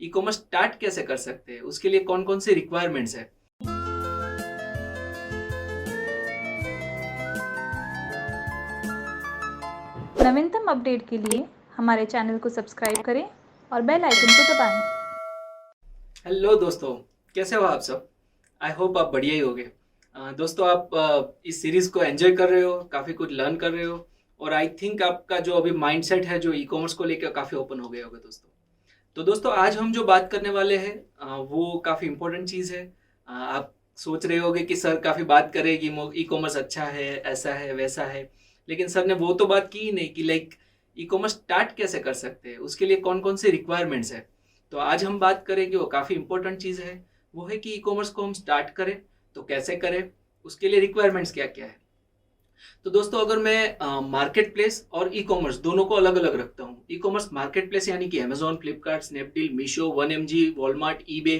E commerce start कैसे कर सकते हैं, उसके लिए कौन कौन से रिक्वायरमेंट्स है। नवीनतम अपडेट के लिए हमारे चैनल को सब्सक्राइब करें और बेल आइकन को दबाएं। हेलो दोस्तों, कैसे हो आप सब। आई होप आप बढ़िया ही होगे। दोस्तों, आप इस सीरीज़ को एंजॉय कर रहे हो, काफ़ी कुछ लर्न कर रहे हो और आई थिंक आपका जो अभी माइंडसेट है जो ई कॉमर्स को लेकर काफ़ी ओपन हो गया होगा दोस्तों। तो दोस्तों, आज हम जो बात करने वाले हैं वो काफ़ी इम्पोर्टेंट चीज़ है। आप सोच रहे होगे कि सर काफ़ी बात करे कि ई कॉमर्स अच्छा है, ऐसा है, वैसा है, लेकिन सर ने वो तो बात की ही नहीं कि लाइक ई कॉमर्स स्टार्ट कैसे कर सकते हैं, उसके लिए कौन कौन से रिक्वायरमेंट्स है। तो आज हम बात करेंगे, वो काफ़ी इंपॉर्टेंट चीज़ है, वो है कि ई कॉमर्स को हम स्टार्ट करें तो कैसे करें, उसके लिए रिक्वायरमेंट्स क्या क्या है। तो दोस्तों, अगर मैं मार्केट प्लेस और ई कॉमर्स दोनों को अलग अलग रखता हूँ। ई कॉमर्स मार्केट प्लेस यानी कि Amazon, Flipkart, Snapdeal, Meesho, 1mg, Walmart, eBay,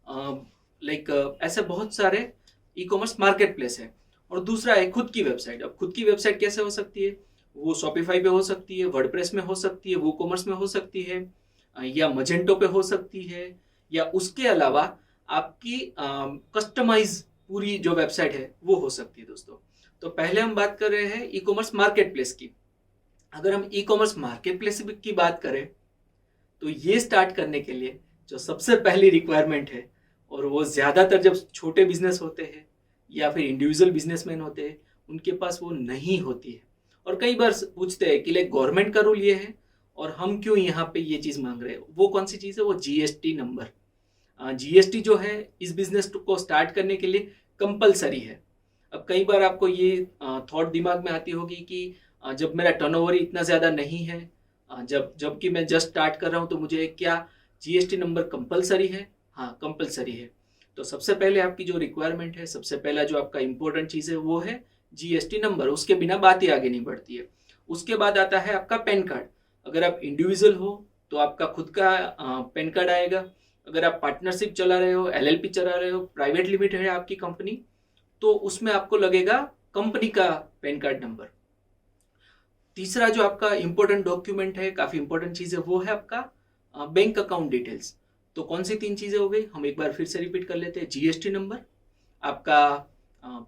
like ऐसे बहुत सारे ई कॉमर्स मार्केट प्लेस है। और दूसरा है खुद की वेबसाइट। अब खुद की वेबसाइट कैसे हो सकती है, वो शॉपिफाई पे हो सकती है, वर्डप्रेस में हो सकती है, वो कॉमर्स में हो सकती है, या मजेंटो पे हो सकती है, या उसके अलावा आपकी कस्टमाइज पूरी जो वेबसाइट है वो हो सकती है दोस्तों। तो पहले हम बात कर रहे हैं ई कॉमर्स मार्केट प्लेस की। अगर हम ई कॉमर्स मार्केट प्लेस की बात करें तो ये स्टार्ट करने के लिए जो सबसे पहली रिक्वायरमेंट है, और वो ज़्यादातर जब छोटे बिजनेस होते हैं या फिर इंडिविजुअल बिजनेसमैन होते हैं उनके पास वो नहीं होती है। और कई बार पूछते हैं कि लाइक गवर्नमेंट का रूल ये है और हम क्यों यहाँ पे ये चीज़ मांग रहे हैं। वो कौन सी चीज़ है, वो जीएसटी नंबर। जीएसटी जो है इस बिजनेस को स्टार्ट करने के लिए कंपलसरी है। अब कई बार आपको ये थॉट दिमाग में आती होगी कि जब मेरा टर्नओवर ही इतना ज़्यादा नहीं है, जबकि मैं जस्ट स्टार्ट कर रहा हूँ, तो मुझे क्या जीएसटी नंबर कंपलसरी है। हाँ, कंपलसरी है। तो सबसे पहले आपकी जो रिक्वायरमेंट है, सबसे पहला जो आपका इंपॉर्टेंट चीज़ है वो है जीएसटी नंबर। उसके बिना बात ही आगे नहीं बढ़ती है। उसके बाद आता है आपका पैन कार्ड। अगर आप इंडिविजुअल हो तो आपका खुद का पैन कार्ड आएगा। अगर आप पार्टनरशिप चला रहे हो, एलएलपी चला रहे हो, प्राइवेट लिमिटेड है आपकी कंपनी, तो उसमें आपको लगेगा कंपनी का पैन कार्ड नंबर। तीसरा जो आपका इंपॉर्टेंट डॉक्यूमेंट है, काफ़ी इंपॉर्टेंट चीज़ है, वो है आपका बैंक अकाउंट डिटेल्स। तो कौन सी तीन चीज़ें हो गई, हम एक बार फिर से रिपीट कर लेते हैं। जीएसटी नंबर, आपका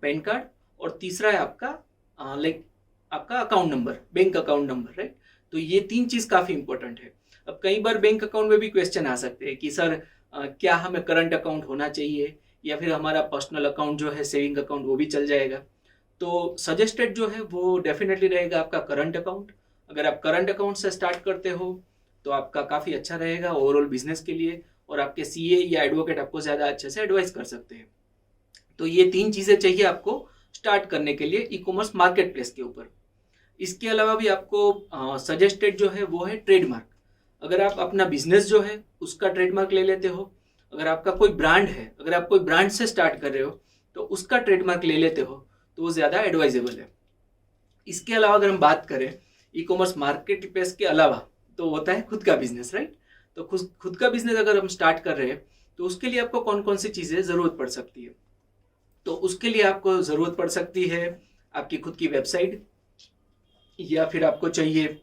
पैन कार्ड, और तीसरा है आपका लाइक आपका account number, bank account number, right. तो ये तीन चीज़ काफ़ी इंपॉर्टेंट है। अब कई बार बैंक अकाउंट में भी क्वेश्चन आ सकते हैं कि सर क्या हमें करंट अकाउंट होना चाहिए या फिर हमारा पर्सनल अकाउंट जो है, सेविंग अकाउंट, वो भी चल जाएगा। तो सजेस्टेड जो है वो डेफिनेटली रहेगा आपका करंट अकाउंट। अगर आप करंट अकाउंट से स्टार्ट करते हो तो आपका काफ़ी अच्छा रहेगा ओवरऑल बिजनेस के लिए, और आपके सीए या एडवोकेट आपको ज़्यादा अच्छे से एडवाइस कर सकते हैं। तो ये तीन चीज़ें चाहिए आपको स्टार्ट करने के लिए ई कॉमर्स मार्केट प्लेस के ऊपर। इसके अलावा भी आपको सजेस्टेड जो है वो है ट्रेडमार्क। अगर आप अपना बिजनेस जो है उसका ट्रेडमार्क ले लेते हो, अगर आपका कोई ब्रांड है, अगर आप कोई ब्रांड से स्टार्ट कर रहे हो तो उसका ट्रेडमार्क ले लेते हो तो वो ज़्यादा एडवाइजेबल है। इसके अलावा अगर हम बात करें ई कॉमर्स मार्केट प्लेस के अलावा, तो होता है खुद का बिजनेस, राइट। तो खुद का बिजनेस अगर हम स्टार्ट कर रहे हैं तो उसके लिए आपको कौन कौन सी चीज़ें ज़रूरत पड़ सकती है। तो उसके लिए आपको ज़रूरत पड़ सकती है आपकी खुद की वेबसाइट, या फिर आपको चाहिए,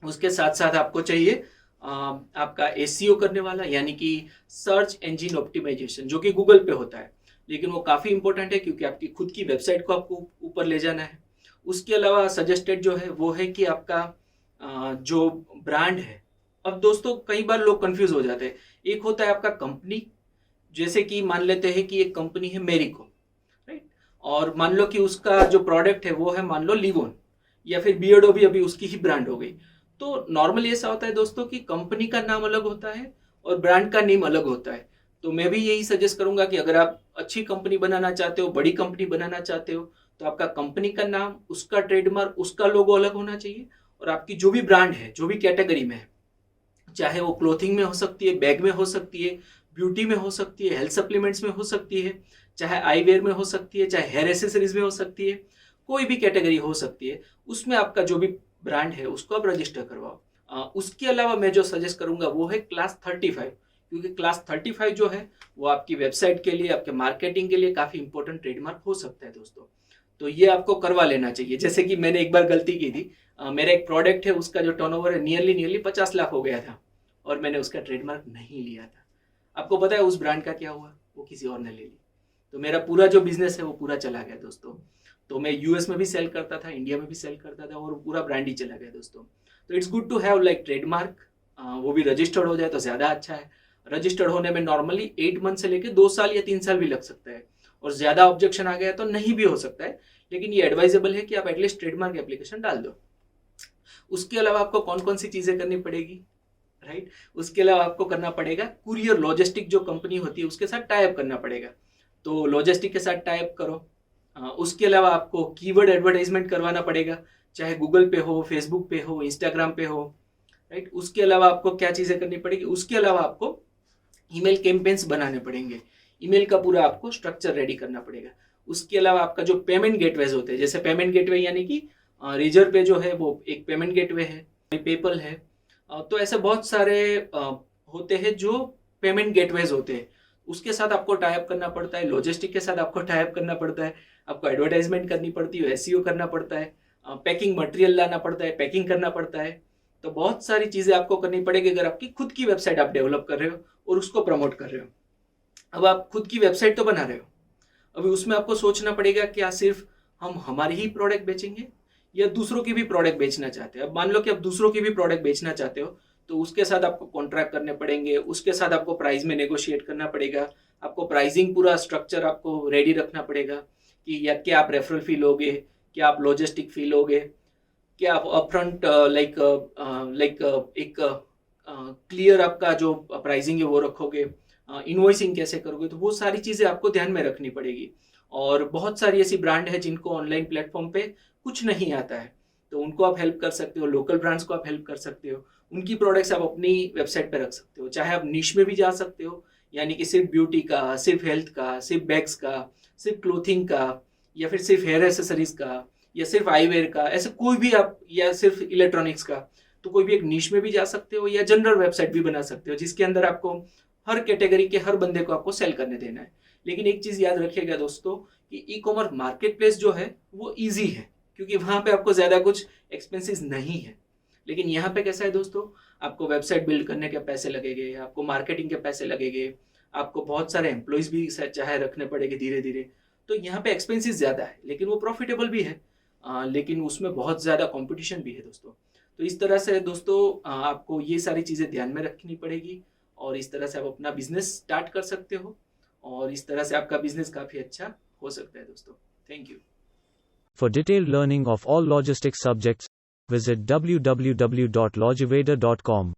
उसके साथ साथ आपको चाहिए आपका एसईओ करने वाला, यानी कि सर्च इंजन ऑप्टिमाइजेशन, जो कि गूगल पे होता है, लेकिन वो काफ़ी इंपॉर्टेंट है क्योंकि आपकी खुद की वेबसाइट को आपको ऊपर ले जाना है। उसके अलावा सजेस्टेड जो है वो है कि आपका जो ब्रांड है। अब दोस्तों, कई बार लोग कंफ्यूज हो जाते हैं। एक होता है आपका कंपनी, जैसे कि मान लेते हैं कि एक कंपनी है मेरिको, राइट, और मान लो कि उसका जो प्रोडक्ट है वो है, मान लो लिवोन, या फिर बियर्डो भी अभी उसकी ही ब्रांड हो गई। तो नॉर्मली ऐसा होता है दोस्तों कि कंपनी का नाम अलग होता है और ब्रांड का नेम अलग होता है। तो मैं भी यही सजेस्ट करूंगा कि अगर आप अच्छी कंपनी बनाना चाहते हो, बड़ी कंपनी बनाना चाहते हो, तो आपका कंपनी का नाम, उसका ट्रेडमार्क, उसका लोगो अलग होना चाहिए। और आपकी जो भी ब्रांड है, जो भी कैटेगरी में है, चाहे वो क्लोथिंग में हो सकती है, बैग में हो सकती है, ब्यूटी में हो सकती है, हेल्थ सप्लीमेंट्स में हो सकती है, चाहे आईवेयर में हो सकती है, चाहे हेयर एसेसरीज में हो सकती है, कोई भी कैटेगरी हो सकती है, उसमें आपका जो भी ब्रांड है उसको आप रजिस्टर करवाओ। उसके अलावा मैं जो सजेस्ट करूंगा वो है क्लास 35, क्योंकि क्लास 35 जो है वो आपकी वेबसाइट के लिए, आपके मार्केटिंग के लिए काफ़ी इंपॉर्टेंट ट्रेडमार्क हो सकता है दोस्तों। तो ये आपको करवा लेना चाहिए। जैसे कि मैंने एक बार गलती की थी, मेरा एक प्रोडक्ट है, उसका जो टर्नओवर है नियरली 50 लाख हो गया था, और मैंने उसका ट्रेडमार्क नहीं लिया था। आपको पता है उस ब्रांड का क्या हुआ? वो किसी और ने ले ली। तो मेरा पूरा जो बिजनेस है वो पूरा चला गया दोस्तों। तो मैं यूएस में भी सेल करता था, इंडिया में भी सेल करता था, और पूरा ब्रांड ही चला गया दोस्तों। तो it's good to have like trademark, वो भी रजिस्टर्ड हो जाए तो ज़्यादा अच्छा है। रजिस्टर्ड होने में नॉर्मली 8 मंथ से लेकर 2 साल या 3 साल भी लग सकता है, और ज़्यादा ऑब्जेक्शन आ गया तो नहीं भी हो सकता है, लेकिन ये एडवाइजेबल है कि आप एटलीस्ट ट्रेडमार्क एप्लीकेशन डाल दो। उसके अलावा आपको कौन कौन सी चीज़ें करनी पड़ेगी, राइट? उसके अलावा आपको करना पड़ेगा कुरियर लॉजिस्टिक जो कंपनी होती है उसके साथ टाई अप करना पड़ेगा। तो लॉजिस्टिक के साथ टाई अप करो। उसके अलावा आपको कीवर्ड एडवर्टाइजमेंट करवाना पड़ेगा, चाहे गूगल पे हो, फेसबुक पे हो, इंस्टाग्राम पे हो, राइट? उसके अलावा आपको क्या चीज़ें करनी पड़ेगी? उसके अलावा आपको ईमेल कैंपेन्स बनाने पड़ेंगे, ईमेल का पूरा आपको स्ट्रक्चर रेडी करना पड़ेगा। उसके अलावा आपका जो पेमेंट गेटवेज होते हैं, जैसे पेमेंट गेटवे यानी कि रिजर्व पे जो है वो एक पेमेंट गेटवे है, पेपल है, तो ऐसे बहुत सारे होते हैं जो पेमेंट गेटवेज होते हैं। उसके साथ आपको टाई अप करना पड़ता है, लॉजिस्टिक के साथ आपको टाई अप करना पड़ता है, आपको एडवर्टाइजमेंट करनी पड़ती है, एसईओ करना पड़ता है, पैकिंग मटेरियल लाना पड़ता है, पैकिंग करना पड़ता है। तो बहुत सारी चीज़ें आपको करनी पड़ेगी अगर आपकी खुद की वेबसाइट आप डेवलप कर रहे हो और उसको प्रमोट कर रहे हो। अब आप खुद की वेबसाइट तो बना रहे हो, अभी उसमें आपको सोचना पड़ेगा क्या सिर्फ हम हमारी ही प्रोडक्ट बेचेंगे या दूसरों की भी प्रोडक्ट बेचना चाहते हैं। अब मान लो कि आप दूसरों की भी प्रोडक्ट बेचना चाहते हो, तो उसके साथ आपको कॉन्ट्रैक्ट करने पड़ेंगे, उसके साथ आपको प्राइस में नेगोशिएट करना पड़ेगा, आपको प्राइसिंग पूरा स्ट्रक्चर आपको रेडी रखना पड़ेगा कि या क्या आप रेफरल फी लोगे, क्या आप लॉजिस्टिक फी लोगे, क्या आप अपफ्रंट लाइक एक क्लियर आपका जो प्राइसिंग है वो रखोगे, इनवॉइसिंग कैसे करोगे। तो वो सारी चीज़ें आपको ध्यान में रखनी पड़ेगी। और बहुत सारी ऐसी ब्रांड है जिनको ऑनलाइन प्लेटफॉर्म पे कुछ नहीं आता है, तो उनको आप हेल्प कर सकते हो, लोकल ब्रांड्स को आप हेल्प कर सकते हो, उनकी प्रोडक्ट्स आप अपनी वेबसाइट पे रख सकते हो। चाहे आप निश में भी जा सकते हो, यानी कि सिर्फ ब्यूटी का, सिर्फ हेल्थ का, सिर्फ बैग्स का, सिर्फ क्लोथिंग का, या फिर सिर्फ हेयर एसेसरीज का, या सिर्फ आईवेयर का, ऐसे कोई भी आप, या सिर्फ इलेक्ट्रॉनिक्स का। तो कोई भी एक निश में भी जा सकते हो, या जनरल वेबसाइट भी बना सकते हो जिसके अंदर आपको हर कैटेगरी के हर बंदे को आपको सेल करने देना है। लेकिन एक चीज़ याद रखिएगा दोस्तों कि ई कॉमर्स मार्केट प्लेस जो है वो ईजी है, क्योंकि वहाँ पे आपको ज़्यादा कुछ एक्सपेंसेस नहीं है। लेकिन यहाँ पे कैसा है दोस्तों, आपको वेबसाइट बिल्ड करने के पैसे लगेंगे, आपको मार्केटिंग के पैसे लगेंगे, आपको बहुत सारे एम्प्लॉयज़ भी चाहे रखने पड़ेंगे धीरे धीरे। तो यहाँ पे एक्सपेंसेस ज़्यादा है, लेकिन वो प्रॉफिटेबल भी है, लेकिन उसमें बहुत ज़्यादा कॉम्पिटिशन भी है दोस्तों। तो इस तरह से दोस्तों आपको ये सारी चीज़ें ध्यान में रखनी पड़ेगी, और इस तरह से आप अपना बिजनेस स्टार्ट कर सकते हो, और इस तरह से आपका बिजनेस काफ़ी अच्छा हो सकता है दोस्तों। Thank you. For detailed learning of all logistics subjects, visit www.logiveda.com.